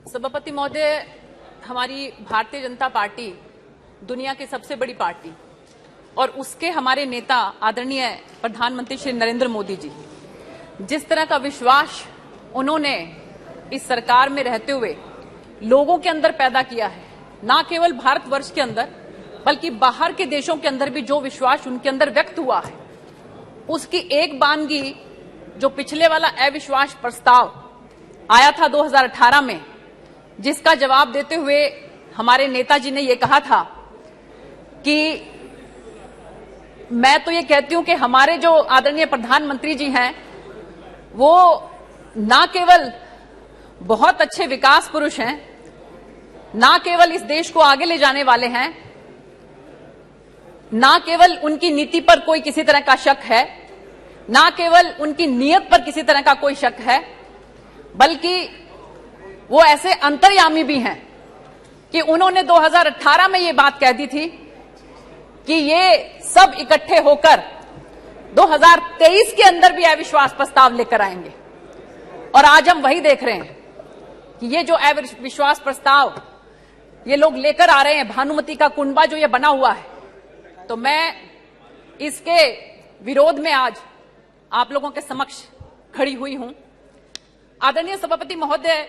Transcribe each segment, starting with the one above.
सभापति महोदय, हमारी भारतीय जनता पार्टी दुनिया की सबसे बड़ी पार्टी और उसके हमारे नेता आदरणीय प्रधानमंत्री श्री नरेंद्र मोदी जी, जिस तरह का विश्वास उन्होंने इस सरकार में रहते हुए लोगों के अंदर पैदा किया है, न केवल भारतवर्ष के अंदर बल्कि बाहर के देशों के अंदर भी जो विश्वास उनके अंदर व्यक्त हुआ है, उसकी एक बानगी जो पिछले वाला अविश्वास प्रस्ताव आया था 2018 में, जिसका जवाब देते हुए हमारे नेताजी ने यह कहा था कि मैं तो ये कहती हूं कि हमारे जो आदरणीय प्रधानमंत्री जी हैं वो ना केवल बहुत अच्छे विकास पुरुष हैं, ना केवल इस देश को आगे ले जाने वाले हैं, ना केवल उनकी नीति पर कोई किसी तरह का शक है, ना केवल उनकी नीयत पर किसी तरह का कोई शक है, बल्कि वो ऐसे अंतर्यामी भी हैं कि उन्होंने 2018 में ये बात कह दी थी कि ये सब इकट्ठे होकर 2023 के अंदर भी अविश्वास प्रस्ताव लेकर आएंगे। और आज हम वही देख रहे हैं कि ये जो अविश्वास प्रस्ताव ये लोग लेकर आ रहे हैं, भानुमति का कुंडा जो ये बना हुआ है, तो मैं इसके विरोध में आज आप लोगों के समक्ष खड़ी हुई हूं। आदरणीय सभापति महोदय,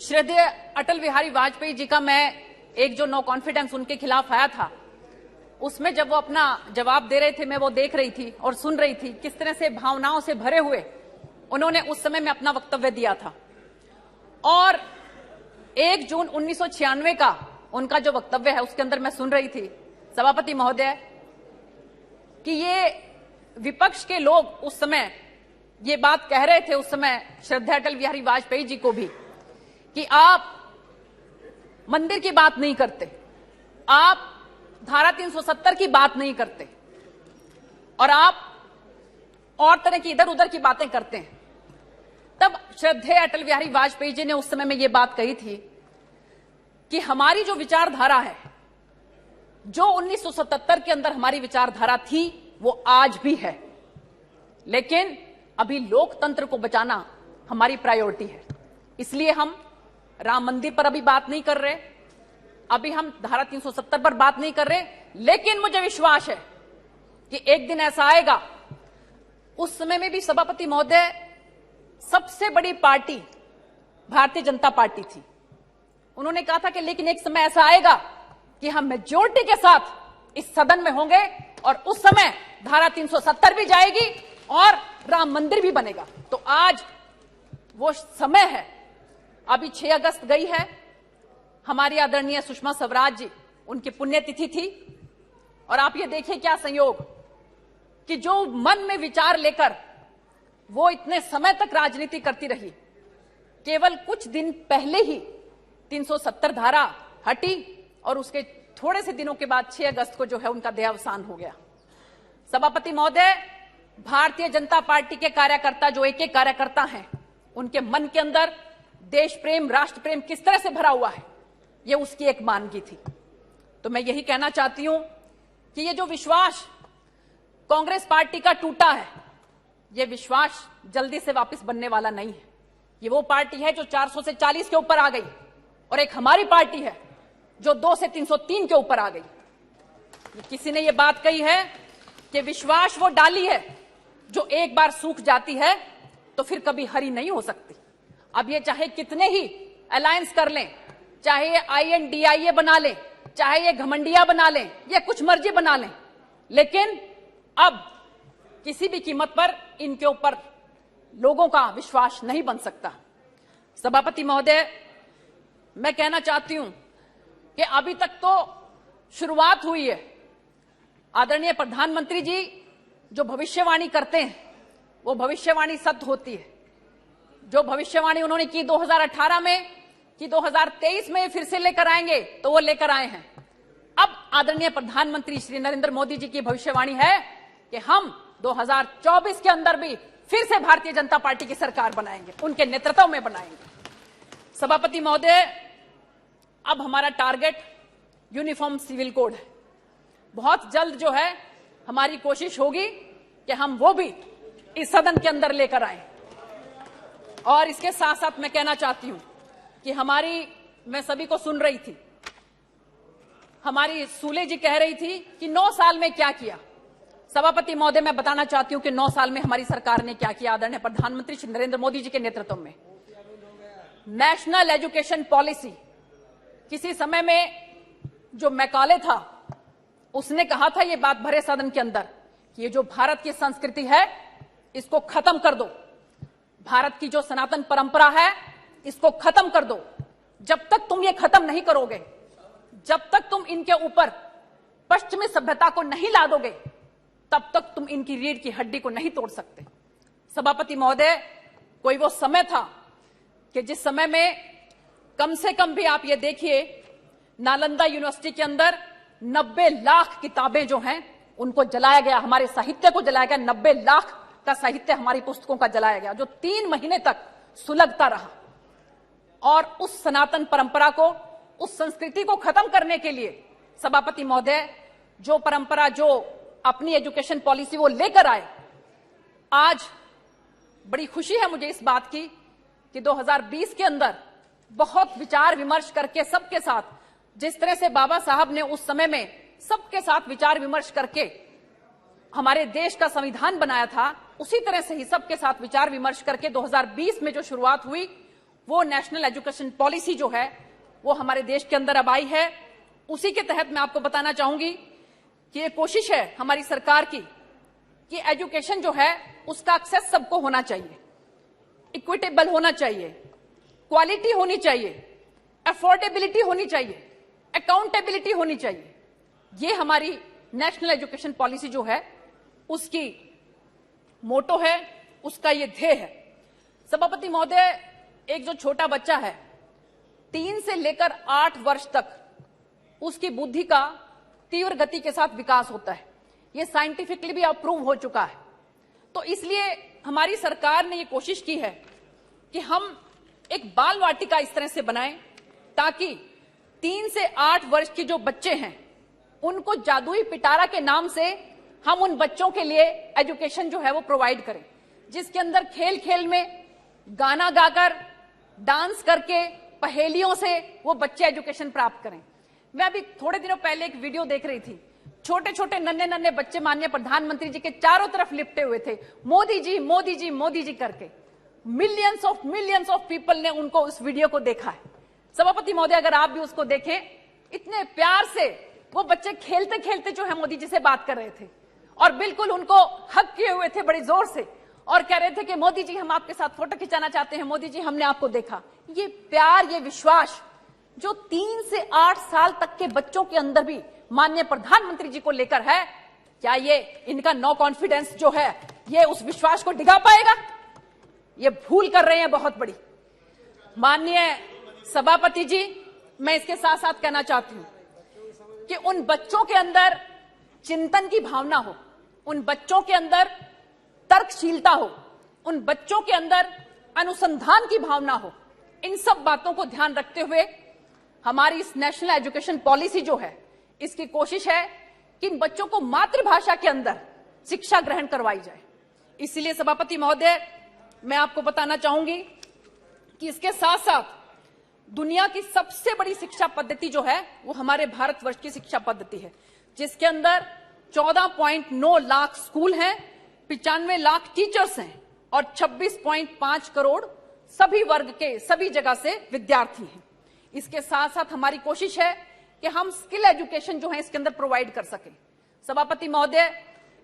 श्रद्धेय अटल बिहारी वाजपेयी जी का मैं एक जो नो कॉन्फिडेंस उनके खिलाफ आया था, उसमें जब वो अपना जवाब दे रहे थे, मैं वो देख रही थी और सुन रही थी किस तरह से भावनाओं से भरे हुए उन्होंने उस समय में अपना वक्तव्य दिया था। और 1 जून 1996 का उनका जो वक्तव्य है उसके अंदर मैं सुन रही थी सभापति महोदय कि ये विपक्ष के लोग उस समय ये बात कह रहे थे, उस समय श्रद्धेय अटल बिहारी वाजपेयी जी को भी, कि आप मंदिर की बात नहीं करते, आप धारा 370 की बात नहीं करते और आप और तरह की इधर उधर की बातें करते हैं। तब श्रद्धेय अटल बिहारी वाजपेयी जी ने उस समय में यह बात कही थी कि हमारी जो विचारधारा है, जो 1977 के अंदर हमारी विचारधारा थी, वो आज भी है, लेकिन अभी लोकतंत्र को बचाना हमारी प्रायोरिटी है। इसलिए हम राम मंदिर पर अभी बात नहीं कर रहे, अभी हम धारा 370 पर बात नहीं कर रहे, लेकिन मुझे विश्वास है कि एक दिन ऐसा आएगा। उस समय में भी सभापति महोदय सबसे बड़ी पार्टी भारतीय जनता पार्टी थी। उन्होंने कहा था कि लेकिन एक समय ऐसा आएगा कि हम मेजॉरिटी के साथ इस सदन में होंगे और उस समय धारा 370 भी जाएगी और राम मंदिर भी बनेगा। तो आज वो समय है। अभी 6 अगस्त गई है, हमारी आदरणीय सुषमा स्वराज जी, उनकी पुण्यतिथि थी, और आप ये देखिए क्या संयोग कि जो मन में विचार लेकर वो इतने समय तक राजनीति करती रही, केवल कुछ दिन पहले ही 370 धारा हटी और उसके थोड़े से दिनों के बाद 6 अगस्त को जो है उनका देहावसान हो गया। सभापति महोदय, भारतीय जनता पार्टी के कार्यकर्ता, जो एक एक कार्यकर्ता हैं, उनके मन के अंदर देश प्रेम, राष्ट्र प्रेम किस तरह से भरा हुआ है, ये उसकी एक मानगी थी। तो मैं यही कहना चाहती हूं कि ये जो विश्वास कांग्रेस पार्टी का टूटा है, ये विश्वास जल्दी से वापस बनने वाला नहीं है। ये वो पार्टी है जो 400 से 40 के ऊपर आ गई, और एक हमारी पार्टी है जो 2 से 303 के ऊपर आ गई। किसी ने ये बात कही है कि विश्वास वो डाली है जो एक बार सूख जाती है तो फिर कभी हरी नहीं हो सकती। अब ये चाहे कितने ही अलायंस कर लें, चाहे ये INDIA बना लें, चाहे ये घमंडिया बना लें, ये कुछ मर्जी बना लें, लेकिन अब किसी भी कीमत पर इनके ऊपर लोगों का विश्वास नहीं बन सकता। सभापति महोदय, मैं कहना चाहती हूं कि अभी तक तो शुरुआत हुई है। आदरणीय प्रधानमंत्री जी जो भविष्यवाणी करते हैं वो भविष्यवाणी सत्य होती है। जो भविष्यवाणी उन्होंने की 2018 में कि 2023 में फिर से लेकर आएंगे, तो वो लेकर आए हैं। अब आदरणीय प्रधानमंत्री श्री नरेंद्र मोदी जी की भविष्यवाणी है कि हम 2024 के अंदर भी फिर से भारतीय जनता पार्टी की सरकार बनाएंगे, उनके नेतृत्व में बनाएंगे। सभापति महोदय, अब हमारा टारगेट यूनिफॉर्म सिविल कोड है। बहुत जल्द जो है हमारी कोशिश होगी कि हम वो भी इस सदन के अंदर लेकर आए। और इसके साथ साथ मैं कहना चाहती हूं कि मैं सभी को सुन रही थी, हमारी सूले जी कह रही थी कि 9 साल में क्या किया। सभापति महोदय, मैं बताना चाहती हूं कि 9 साल में हमारी सरकार ने क्या किया। आदरणीय प्रधानमंत्री श्री नरेंद्र मोदी जी के नेतृत्व में नेशनल एजुकेशन पॉलिसी, किसी समय में जो मैकाले था उसने कहा था ये बात भरे सदन के अंदर कि ये जो भारत की संस्कृति है इसको खत्म कर दो, भारत की जो सनातन परंपरा है इसको खत्म कर दो। जब तक तुम ये खत्म नहीं करोगे, जब तक तुम इनके ऊपर पश्चिमी सभ्यता को नहीं ला दोगे, तब तक तुम इनकी रीढ़ की हड्डी को नहीं तोड़ सकते। सभापति महोदय, कोई वो समय था कि जिस समय में कम से कम भी आप ये देखिए, नालंदा यूनिवर्सिटी के अंदर 90 लाख किताबें जो हैं उनको जलाया गया, हमारे साहित्य को जलाया गया। 90 लाख का साहित्य हमारी पुस्तकों का जलाया गया, जो 3 महीने तक सुलगता रहा। और उस सनातन परंपरा को, उस संस्कृति को खत्म करने के लिए सभापति महोदय जो परंपरा, जो अपनी एजुकेशन पॉलिसी वो लेकर आए, आज बड़ी खुशी है मुझे इस बात की कि 2020 के अंदर बहुत विचार विमर्श करके सबके साथ, जिस तरह से बाबा साहब ने उस समय में सबके साथ विचार विमर्श करके हमारे देश का संविधान बनाया था, उसी तरह से ही सबके साथ विचार विमर्श करके 2020 में जो शुरुआत हुई वो नेशनल एजुकेशन पॉलिसी जो है वो हमारे देश के अंदर अब आई है। उसी के तहत मैं आपको बताना चाहूंगी कि ये कोशिश है हमारी सरकार की कि एजुकेशन जो है उसका एक्सेस सबको होना चाहिए, इक्विटेबल होना चाहिए, क्वालिटी होनी चाहिए, अफोर्डेबिलिटी होनी चाहिए, अकाउंटेबिलिटी होनी चाहिए। ये हमारी नेशनल एजुकेशन पॉलिसी जो है उसकी मोटो है, उसका ये ध्येय है। सभापति महोदय, एक जो छोटा बच्चा है 3 से लेकर 8 वर्ष तक उसकी बुद्धि का तीव्र गति के साथ विकास होता है, ये साइंटिफिकली भी अप्रूव हो चुका है। तो इसलिए हमारी सरकार ने ये कोशिश की है कि हम एक बाल वाटिका इस तरह से बनाएं ताकि 3 से 8 वर्ष के जो बच्चे हैं उनको जादुई पिटारा के नाम से हम उन बच्चों के लिए एजुकेशन जो है वो प्रोवाइड करें, जिसके अंदर खेल खेल में गाना गाकर, डांस करके, पहेलियों से वो बच्चे एजुकेशन प्राप्त करें। मैं अभी थोड़े दिनों पहले एक वीडियो देख रही थी, छोटे छोटे नन्हे नन्हे बच्चे माननीय प्रधानमंत्री जी के चारों तरफ लिपटे हुए थे, मोदी जी मोदी जी मोदी जी करके। मिलियंस ऑफ पीपल ने उनको उस वीडियो को देखा है। सभापति महोदय, अगर आप भी उसको देखें, इतने प्यार से वो बच्चे खेलते खेलते जो है मोदी जी से बात कर रहे थे और बिल्कुल उनको हक किए हुए थे बड़ी जोर से और कह रहे थे कि मोदी जी हम आपके साथ फोटो खिंचाना चाहते हैं, मोदी जी हमने आपको देखा। ये प्यार, ये विश्वास जो 3 से 8 साल तक के बच्चों के अंदर भी माननीय प्रधानमंत्री जी को लेकर है, क्या ये इनका नो कॉन्फिडेंस जो है ये उस विश्वास को डिगा पाएगा? ये भूल कर रहे हैं बहुत बड़ी। माननीय सभापति जी, मैं इसके साथ साथ कहना चाहती हूं कि उन बच्चों के अंदर चिंतन की भावना हो, उन बच्चों के अंदर तर्कशीलता हो, उन बच्चों के अंदर अनुसंधान की भावना हो। इन सब बातों को ध्यान रखते हुए हमारी इस नेशनल एजुकेशन पॉलिसी जो है, इसकी कोशिश है कि इन बच्चों को मातृभाषा के अंदर शिक्षा ग्रहण करवाई जाए। इसलिए सभापति महोदय, मैं आपको बताना चाहूंगी कि इसके साथ साथ दुनिया की सबसे बड़ी शिक्षा पद्धति जो है वो हमारे भारतवर्ष की शिक्षा पद्धति है, जिसके अंदर 14.9 लाख स्कूल हैं, 95 लाख टीचर्स हैं और 26.5 करोड़ सभी वर्ग के, सभी जगह से विद्यार्थी हैं। इसके साथ साथ हमारी कोशिश है कि हम स्किल एजुकेशन जो है इसके अंदर प्रोवाइड कर सकें। सभापति महोदय,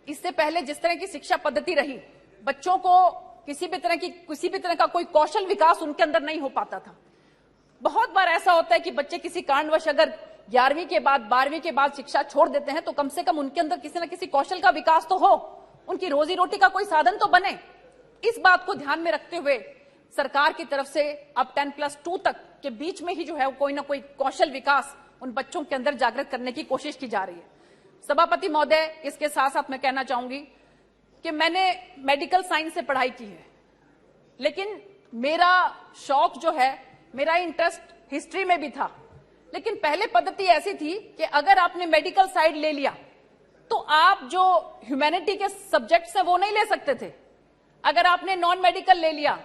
इससे पहले जिस तरह की शिक्षा पद्धति रही, बच्चों को किसी भी तरह का कोई कौशल विकास उनके अंदर नहीं हो पाता था। बहुत बार ऐसा होता है कि बच्चे किसी कारणवश अगर 11वीं के बाद 12वीं के बाद शिक्षा छोड़ देते हैं तो कम से कम उनके अंदर किसी न किसी कौशल का विकास तो हो, उनकी रोजी रोटी का कोई साधन तो बने। इस बात को ध्यान में रखते हुए सरकार की तरफ से अब 10+2 तक के बीच में ही जो है कोई ना कोई कौशल विकास उन बच्चों के अंदर जागृत करने की कोशिश की जा रही है। सभापति महोदय, इसके साथ साथ मैं कहना चाहूंगी कि मैंने मेडिकल साइंस से पढ़ाई की है, लेकिन मेरा शौक जो है, मेरा इंटरेस्ट हिस्ट्री में भी था। लेकिन पहले पद्धति ऐसी थी कि अगर आपने मेडिकल साइड ले लिया तो आप जो ह्यूमैनिटी के सब्जेक्ट्स हैं वो नहीं ले सकते थे। अगर आपने नॉन मेडिकल ले लिया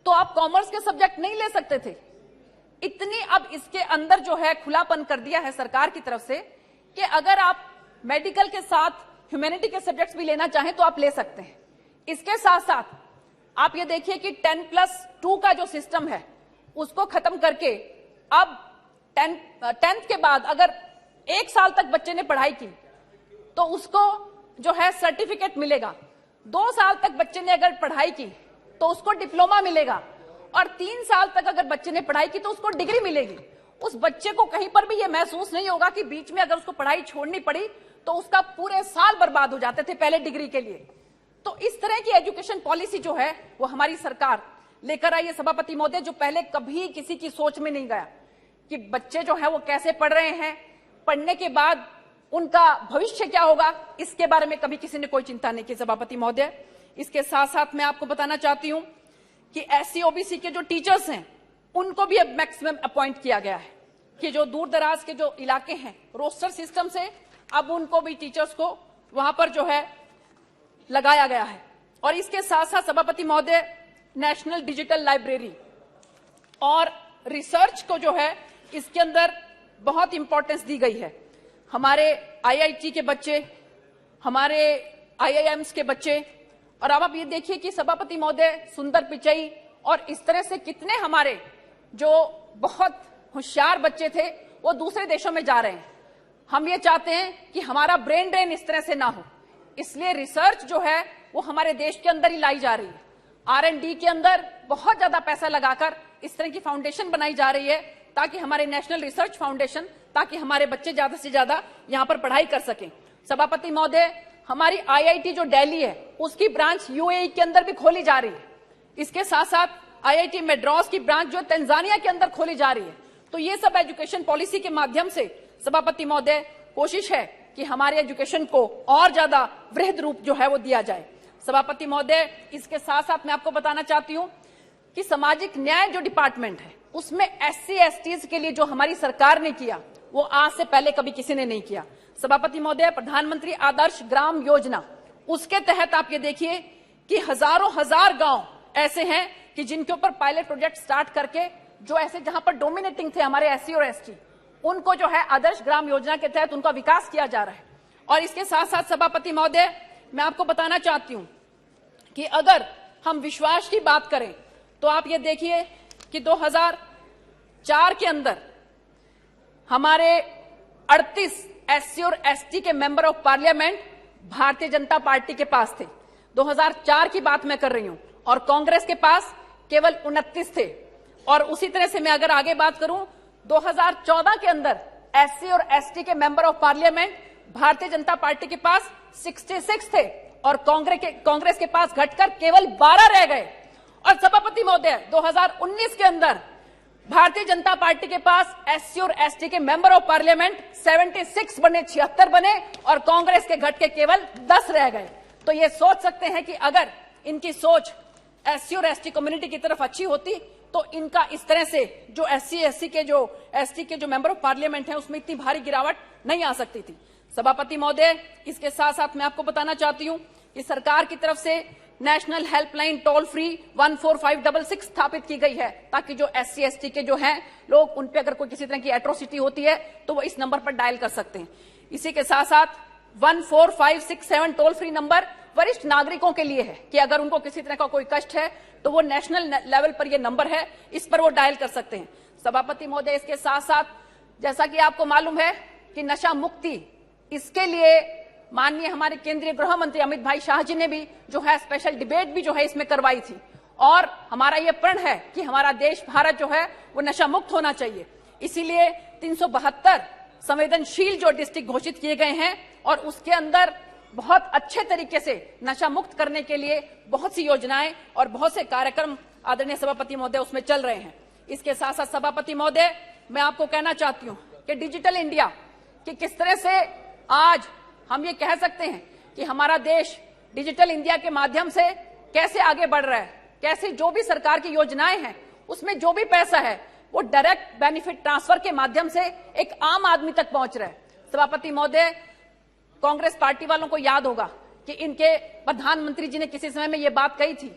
तो आप कॉमर्स के सब्जेक्ट नहीं ले सकते थे। इतनी अब इसके अंदर जो है खुलापन कर दिया है सरकार की तरफ से कि अगर आप मेडिकल के साथ ह्यूमैनिटी के सब्जेक्ट्स भी लेना चाहें तो आप ले सकते हैं। इसके साथ साथ आप ये देखिए कि 10+2 का जो सिस्टम है उसको खत्म करके अब 10th के बाद अगर 1 साल तक बच्चे ने पढ़ाई की तो उसको जो है सर्टिफिकेट मिलेगा। 2 साल तक बच्चे ने अगर पढ़ाई की तो उसको डिप्लोमा मिलेगा और 3 साल तक अगर बच्चे ने पढ़ाई की तो उसको डिग्री मिलेगी। उस बच्चे को कहीं पर भी ये महसूस नहीं होगा कि बीच में अगर उसको पढ़ाई छोड़नी पड़ी तो उसका पूरे साल बर्बाद हो जाते थे पहले डिग्री के लिए। तो इस तरह की एजुकेशन पॉलिसी जो है वो हमारी सरकार लेकर आई है सभापति महोदय, जो पहले कभी किसी की सोच में नहीं गया कि बच्चे जो है वो कैसे पढ़ रहे हैं, पढ़ने के बाद उनका भविष्य क्या होगा, इसके बारे में कभी किसी ने कोई चिंता नहीं की सभापति महोदय। इसके साथ साथ मैं आपको बताना चाहती हूं कि SC OBC के जो टीचर्स हैं उनको भी अब मैक्सिमम अपॉइंट किया गया है कि जो दूर दराज के जो इलाके हैं रोस्टर सिस्टम से अब उनको भी टीचर्स को वहां पर जो है लगाया गया है। और इसके साथ साथ सभापति महोदय नेशनल डिजिटल लाइब्रेरी और रिसर्च को जो है इसके अंदर बहुत इंपॉर्टेंस दी गई है। हमारे IIT के बच्चे, हमारे IIMs के बच्चे, और अब आप ये देखिए कि सभापति महोदय सुंदर पिचई और इस तरह से कितने हमारे जो बहुत होशियार बच्चे थे वो दूसरे देशों में जा रहे हैं। हम ये चाहते हैं कि हमारा ब्रेन ड्रेन इस तरह से ना हो, इसलिए रिसर्च जो है वो हमारे देश के अंदर ही लाई जा रही है। R&D के अंदर बहुत ज्यादा पैसा लगाकर इस तरह की फाउंडेशन बनाई जा रही है ताकि हमारे नेशनल रिसर्च फाउंडेशन, ताकि हमारे बच्चे ज्यादा से ज्यादा यहाँ पर पढ़ाई कर सकें। सभापति महोदय, हमारी IIT जो दिल्ली है उसकी ब्रांच UAE के अंदर भी खोली जा रही है। इसके साथ साथ IIT मैड्रास की ब्रांच जो तंजानिया के अंदर खोली जा रही है। तो ये सब एजुकेशन पॉलिसी के माध्यम से सभापति महोदय कोशिश है कि हमारे एजुकेशन को और ज्यादा वृहद रूप जो है वो दिया जाए। सभापति महोदय, इसके साथ साथ मैं आपको बताना चाहती हूँ कि सामाजिक न्याय जो डिपार्टमेंट है उसमें SC STs के लिए जो हमारी सरकार ने किया वो आज से पहले कभी किसी ने नहीं किया। सभापति महोदय, प्रधानमंत्री आदर्श ग्राम योजना, उसके तहत आप ये देखिए कि हजारों हजार गांव ऐसे हैं कि जिनके ऊपर पायलट प्रोजेक्ट स्टार्ट करके जो ऐसे जहां पर डोमिनेटिंग थे हमारे SC और ST, उनको जो है आदर्श ग्राम योजना के तहत उनका विकास किया जा रहा है। और इसके साथ साथ सभापति महोदय, मैं आपको बताना चाहती हूं कि अगर हम विश्वास की बात करें तो आप ये देखिए कि 2004 के अंदर हमारे 38 SC और ST के member of parliament Bharatiya Janata party के पास थे। 2004 की बात मैं कर रही हूं, और कांग्रेस के पास केवल 29 थे। और उसी तरह से मैं अगर आगे बात करूं, 2014 के अंदर SC और ST के member of parliament Bharatiya Janata party के पास 66 थे और कांग्रेस के पास घटकर केवल 12 रह गए। और सभापति महोदय, 2019 के अंदर भारतीय जनता पार्टी के पास SC और ST के मेंबर ऑफ पार्लियामेंट 76 बने, 76 बने, और कांग्रेस के घट के केवल 10 रह गए। तो ये सोच सकते हैं कि अगर इनकी सोच SC और ST कम्युनिटी की तरफ अच्छी होती तो इनका इस तरह से जो ST के जो मेंबर ऑफ पार्लियामेंट है उसमें इतनी भारी गिरावट नहीं आ सकती थी। सभापति महोदय, इसके साथ साथ मैं आपको बताना चाहती हूं कि सरकार की तरफ से नेशनल हेल्पलाइन टोल फ्री 14566 स्थापित की गई है ताकि जो SC ST के जो हैं लोग, उन पे अगर कोई किसी तरह की एट्रोसिटी होती है तो वो इस नंबर पर डायल कर सकते हैं। इसी के साथ साथ 14567 टोल फ्री नंबर वरिष्ठ नागरिकों के लिए है कि अगर उनको किसी तरह का कोई कष्ट है तो वो नेशनल लेवल पर ये नंबर है, इस पर वो डायल कर सकते हैं। सभापति महोदय, इसके साथ साथ जैसा कि आपको मालूम है कि नशा मुक्ति, इसके लिए माननीय हमारे केंद्रीय गृह मंत्री अमित भाई शाह जी ने भी जो है स्पेशल डिबेट भी जो है इसमें करवाई थी। और हमारा ये प्रण है कि हमारा देश भारत जो है वो नशा मुक्त होना चाहिए। इसीलिए 372 संवेदनशील जो डिस्ट्रिक्ट घोषित किए गए हैं और उसके अंदर बहुत अच्छे तरीके से नशा मुक्त करने के लिए बहुत सी योजनाएं और बहुत से कार्यक्रम आदरणीय सभापति महोदय उसमें चल रहे हैं। इसके साथ साथ सभापति महोदय, मैं आपको कहना चाहती हूं कि डिजिटल इंडिया कि किस तरह से आज हम ये कह सकते हैं कि हमारा देश डिजिटल इंडिया के माध्यम से कैसे आगे बढ़ रहा है, कैसे जो भी सरकार की योजनाएं हैं उसमें जो भी पैसा है वो डायरेक्ट बेनिफिट ट्रांसफर के माध्यम से एक आम आदमी तक पहुंच रहा है। सभापति महोदय, कांग्रेस पार्टी वालों को याद होगा कि इनके प्रधानमंत्री जी ने किसी समय में ये बात कही थी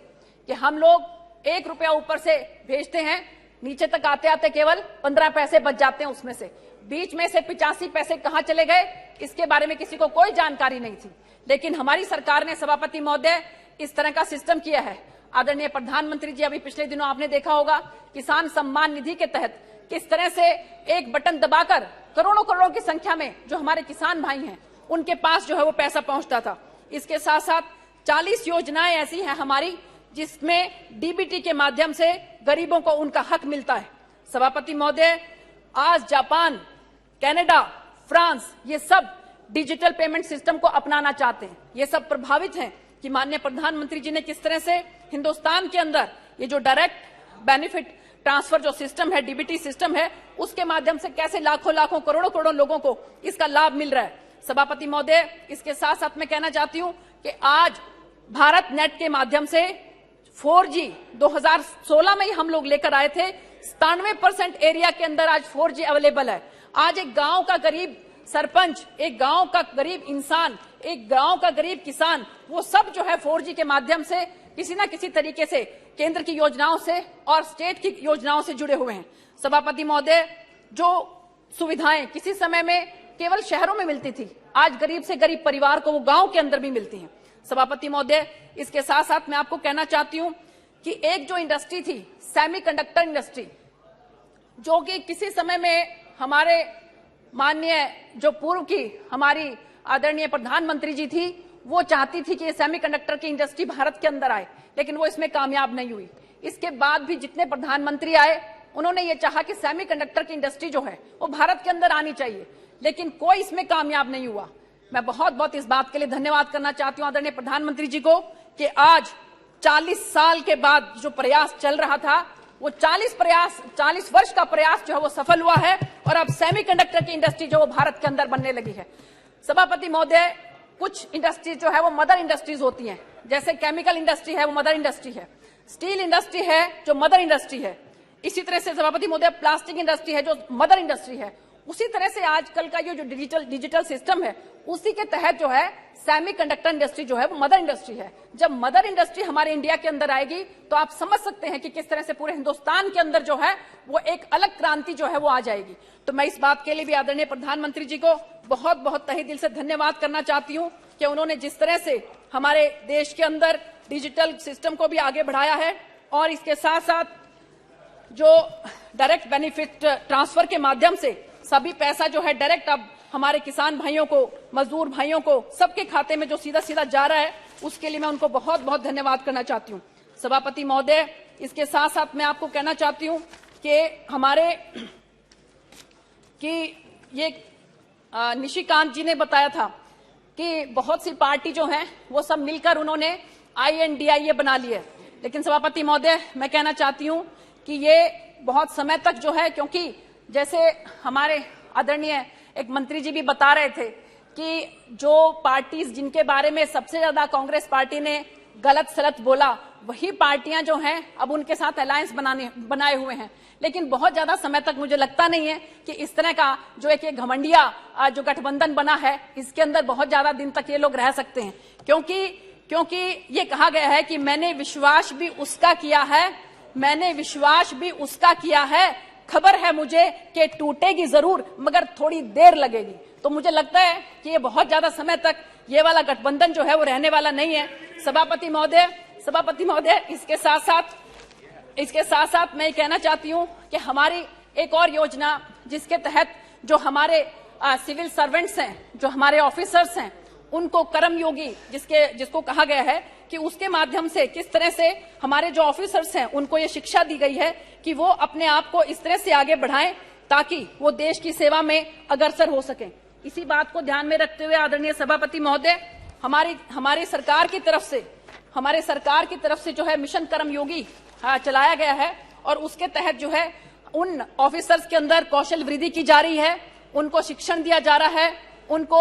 कि हम लोग 1 रुपया ऊपर से भेजते हैं नीचे तक आते आते केवल 15 पैसे बच जाते हैं उसमें से। बीच में से 85 पैसे कहां चले गए इसके बारे में किसी को कोई जानकारी नहीं थी। लेकिन हमारी सरकार ने, सभापति महोदय, इस तरह का सिस्टम किया है। आदरणीय प्रधानमंत्री जी, अभी पिछले दिनों आपने देखा होगा किसान सम्मान निधि के तहत किस तरह से एक बटन दबाकर करोड़ों करोड़ों की संख्या में जो हमारे किसान भाई हैं उनके पास जो है वो पैसा पहुंचता था। इसके साथ साथ 40 योजनाएं ऐसी हैं हमारी जिसमें डीबीटी के माध्यम से गरीबों को उनका हक मिलता है। सभापति महोदय, आज जापान, कनाडा, फ्रांस, ये सब डिजिटल पेमेंट सिस्टम को अपनाना चाहते हैं। ये सब प्रभावित हैं कि माननीय प्रधानमंत्री जी ने किस तरह से हिंदुस्तान के अंदर ये जो डायरेक्ट बेनिफिट ट्रांसफर जो सिस्टम है, डीबीटी सिस्टम है, उसके माध्यम से कैसे लाखों लाखों करोड़ों करोड़ों लोगों को इसका लाभ मिल रहा है। सभापति महोदय, इसके साथ साथ मैं कहना चाहती हूं कि आज भारत नेट के माध्यम से 4G 2016 में ही हम लोग लेकर आए थे। 97% एरिया के अंदर आज 4G अवेलेबल है। आज एक गांव का गरीब सरपंच, एक गांव का गरीब इंसान, एक गांव का गरीब किसान, वो सब जो है 4G के माध्यम से किसी ना किसी तरीके से केंद्र की योजनाओं से और स्टेट की योजनाओं से जुड़े हुए हैं। सभापति महोदय, जो सुविधाएं किसी समय में केवल शहरों में मिलती थी, आज गरीब से गरीब परिवार को वो गांव के अंदर भी मिलती हैं। सभापति महोदय, इसके साथ साथ मैं आपको कहना चाहती हूं कि एक जो इंडस्ट्री थी, सेमीकंडक्टर इंडस्ट्री, जो कि किसी समय में हमारे माननीय जो पूर्व की हमारी आदरणीय प्रधानमंत्री जी थी, वो चाहती थी कि ये सेमीकंडक्टर की इंडस्ट्री भारत के अंदर आए, लेकिन वो इसमें कामयाब नहीं हुई। इसके बाद भी जितने प्रधानमंत्री आए उन्होंने ये चाहा कि सेमीकंडक्टर की इंडस्ट्री जो है वो भारत के अंदर आनी चाहिए, लेकिन कोई इसमें कामयाब नहीं हुआ। मैं बहुत बहुत इस बात के लिए धन्यवाद करना चाहती हूं आदरणीय प्रधानमंत्री जी को कि आज 40 साल के बाद जो प्रयास चल रहा था वो 40 वर्ष का प्रयास जो है वो सफल हुआ है और अब सेमीकंडक्टर की इंडस्ट्री जो वो भारत के अंदर बनने लगी है। सभापति महोदय, कुछ इंडस्ट्री जो है वो मदर इंडस्ट्रीज होती हैं, जैसे केमिकल इंडस्ट्री है वो मदर इंडस्ट्री है, स्टील इंडस्ट्री है जो मदर इंडस्ट्री है, इसी तरह से सभापति महोदय प्लास्टिक इंडस्ट्री है जो मदर इंडस्ट्री है। उसी तरह से आजकल का ये जो डिजिटल सिस्टम है उसी के तहत जो है सेमीकंडक्टर इंडस्ट्री जो है वो मदर इंडस्ट्री है। जब मदर इंडस्ट्री हमारे इंडिया के अंदर आएगी तो आप समझ सकते हैं कि किस तरह से पूरे हिंदुस्तान के अंदर जो है वो एक अलग क्रांति जो है वो आ जाएगी। तो मैं इस बात के लिए भी आदरणीय प्रधानमंत्री जी को बहुत बहुत तहे दिल से धन्यवाद करना चाहती हूं कि उन्होंने जिस तरह से हमारे देश के अंदर डिजिटल सिस्टम को भी आगे बढ़ाया है और इसके साथ साथ जो डायरेक्ट बेनिफिट ट्रांसफर के माध्यम से सभी पैसा जो है डायरेक्ट अब हमारे किसान भाइयों को, मजदूर भाइयों को, सबके खाते में जो सीधा सीधा जा रहा है, उसके लिए मैं उनको बहुत बहुत धन्यवाद करना चाहती हूँ। सभापति महोदय, इसके साथ साथ मैं आपको कहना चाहती हूँ कि ये निशिकांत जी ने बताया था कि बहुत सी पार्टी जो है वो सब मिलकर उन्होंने INDIA बना लिया, लेकिन सभापति महोदय मैं कहना चाहती हूँ कि ये बहुत समय तक जो है, क्योंकि जैसे हमारे आदरणीय एक मंत्री जी भी बता रहे थे कि जो पार्टीज जिनके बारे में सबसे ज्यादा कांग्रेस पार्टी ने गलत सलत बोला, वही पार्टियां जो हैं अब उनके साथ अलायंस बनाए हुए हैं। लेकिन बहुत ज्यादा समय तक मुझे लगता नहीं है कि इस तरह का जो एक घमंडिया जो गठबंधन बना है इसके अंदर बहुत ज्यादा दिन तक ये लोग रह सकते हैं, क्योंकि ये कहा गया है कि मैंने विश्वास भी उसका किया है, खबर है मुझे कि टूटेगी जरूर मगर थोड़ी देर लगेगी। तो मुझे लगता है कि ये बहुत ज्यादा समय तक ये वाला गठबंधन जो है वो रहने वाला नहीं है। सभापति महोदय, इसके साथ साथ मैं कहना चाहती हूँ कि हमारी एक और योजना जिसके तहत जो हमारे सिविल सर्वेंट्स हैं, जो हमारे ऑफिसर्स हैं, उनको कर्मयोगी जिसको कहा गया है कि उसके माध्यम से किस तरह से हमारे जो ऑफिसर्स हैं उनको ये शिक्षा दी गई है कि वो अपने आप को इस तरह से आगे बढ़ाएं ताकि वो देश की सेवा में अग्रसर हो सकें। इसी बात को ध्यान में रखते हुए आदरणीय सभापति महोदय, हमारी सरकार की तरफ से जो है मिशन कर्मयोगी चलाया गया है और उसके तहत जो है उन ऑफिसर्स के अंदर कौशल वृद्धि की जा रही है, उनको शिक्षण दिया जा रहा है, उनको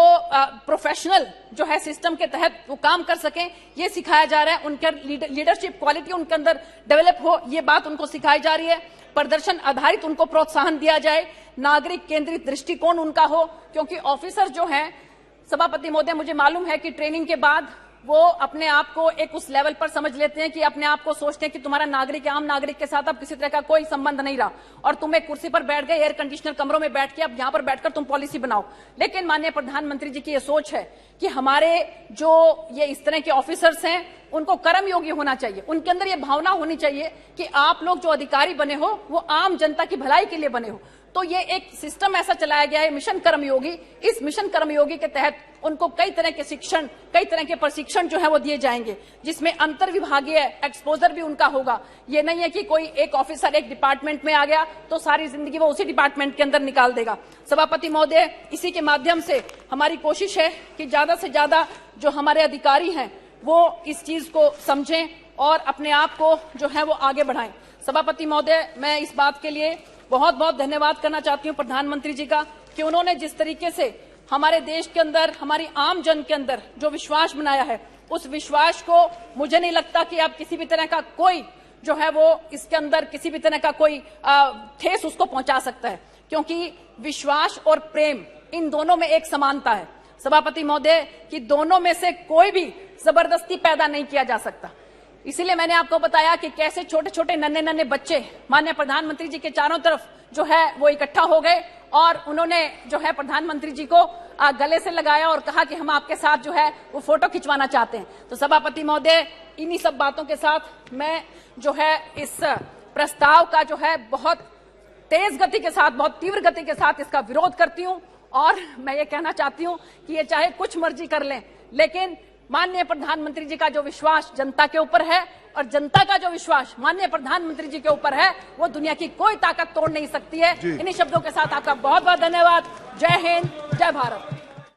प्रोफेशनल जो है सिस्टम के तहत वो काम कर सकें ये सिखाया जा रहा है, उनके लीडरशिप क्वालिटी उनके अंदर डेवलप हो ये बात उनको सिखाई जा रही है, प्रदर्शन आधारित उनको प्रोत्साहन दिया जाए, नागरिक केंद्रित दृष्टिकोण उनका हो, क्योंकि ऑफिसर जो हैं सभापति महोदय मुझे मालूम है कि ट्रेनिंग के बाद वो अपने आप को एक उस लेवल पर समझ लेते हैं कि अपने आप को सोचते हैं कि तुम्हारा नागरिक, आम नागरिक के साथ अब किसी तरह का कोई संबंध नहीं रहा और तुम एक कुर्सी पर बैठ गए, एयर कंडीशनर कमरों में बैठ के अब यहां पर बैठकर तुम पॉलिसी बनाओ। लेकिन माननीय प्रधानमंत्री जी की ये सोच है कि हमारे जो ये इस तरह के ऑफिसर्स हैं उनको कर्मयोगी होना चाहिए, उनके अंदर ये भावना होनी चाहिए कि आप लोग जो अधिकारी बने हो वो आम जनता की भलाई के लिए बने हो। तो ये एक सिस्टम ऐसा चलाया गया है मिशन कर्मयोगी। इस मिशन कर्मयोगी के तहत उनको कई तरह के शिक्षण, कई तरह के प्रशिक्षण जो है वो दिए जाएंगे, जिसमें अंतर विभागीय एक्सपोजर भी उनका होगा। ये नहीं है कि कोई एक ऑफिसर एक डिपार्टमेंट में आ गया तो सारी जिंदगी वो उसी डिपार्टमेंट के अंदर निकाल देगा। सभापति महोदय, इसी के माध्यम से हमारी कोशिश है कि ज्यादा से ज्यादा जो हमारे अधिकारी हैं वो इस चीज को समझें और अपने आप को जो है वो आगे बढ़ाएं। सभापति महोदय, मैं इस बात के लिए बहुत बहुत धन्यवाद करना चाहती हूं प्रधानमंत्री जी का कि उन्होंने जिस तरीके से हमारे देश के अंदर, हमारी आम जन के अंदर जो विश्वास बनाया है, उस विश्वास को मुझे नहीं लगता कि अब किसी भी तरह का कोई जो है वो इसके अंदर किसी भी तरह का कोई ठेस उसको पहुंचा सकता है, क्योंकि विश्वास और प्रेम इन दोनों में एक समानता है सभापति महोदय कि दोनों में से कोई भी जबरदस्ती पैदा नहीं किया जा सकता। इसीलिए मैंने आपको बताया कि कैसे छोटे छोटे नन्हे नन्हे बच्चे माननीय प्रधानमंत्री जी के चारों तरफ जो है वो इकट्ठा हो गए और उन्होंने जो है प्रधानमंत्री जी को गले से लगाया और कहा कि हम आपके साथ जो है वो फोटो खिंचवाना चाहते हैं। तो सभापति महोदय, इन्हीं सब बातों के साथ मैं जो है इस प्रस्ताव का जो है बहुत तेज गति के साथ, बहुत तीव्र गति के साथ इसका विरोध करती हूं और मैं ये कहना चाहती हूं कि ये चाहे कुछ मर्जी कर लें, लेकिन माननीय प्रधानमंत्री जी का जो विश्वास जनता के ऊपर है और जनता का जो विश्वास माननीय प्रधानमंत्री जी के ऊपर है वो दुनिया की कोई ताकत तोड़ नहीं सकती है। इन्हीं शब्दों के साथ आपका बहुत बहुत धन्यवाद। जय हिंद, जय भारत।